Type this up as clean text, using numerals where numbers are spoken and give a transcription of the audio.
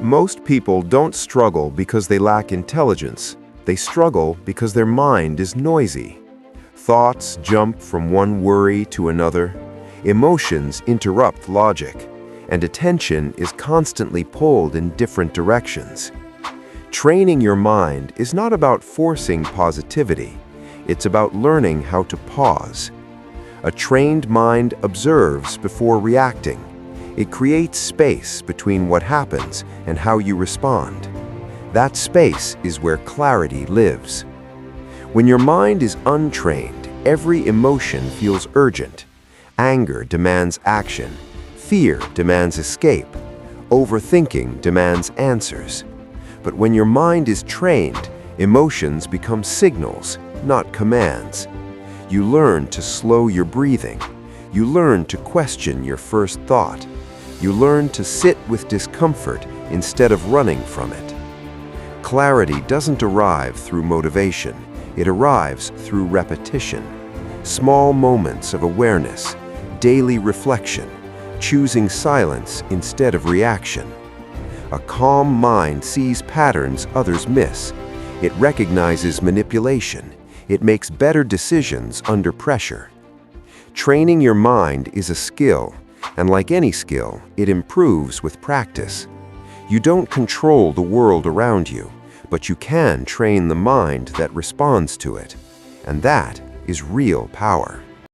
Most people don't struggle because they lack intelligence. They struggle because their mind is noisy. Thoughts jump from one worry to another. Emotions interrupt logic, and attention is constantly pulled in different directions. Training your mind is not about forcing positivity. It's about learning how to pause. A trained mind observes before reacting. It creates space between what happens and how you respond. That space is where clarity lives. When your mind is untrained, every emotion feels urgent. Anger demands action. Fear demands escape. Overthinking demands answers. But when your mind is trained, emotions become signals, not commands. You learn to slow your breathing. You learn to question your first thought. You learn to sit with discomfort instead of running from it. Clarity doesn't arrive through motivation. It arrives through repetition. Small moments of awareness, daily reflection, choosing silence instead of reaction. A calm mind sees patterns others miss. It recognizes manipulation. It makes better decisions under pressure. Training your mind is a skill, and like any skill, it improves with practice. You don't control the world around you, but you can train the mind that responds to it. And that is real power.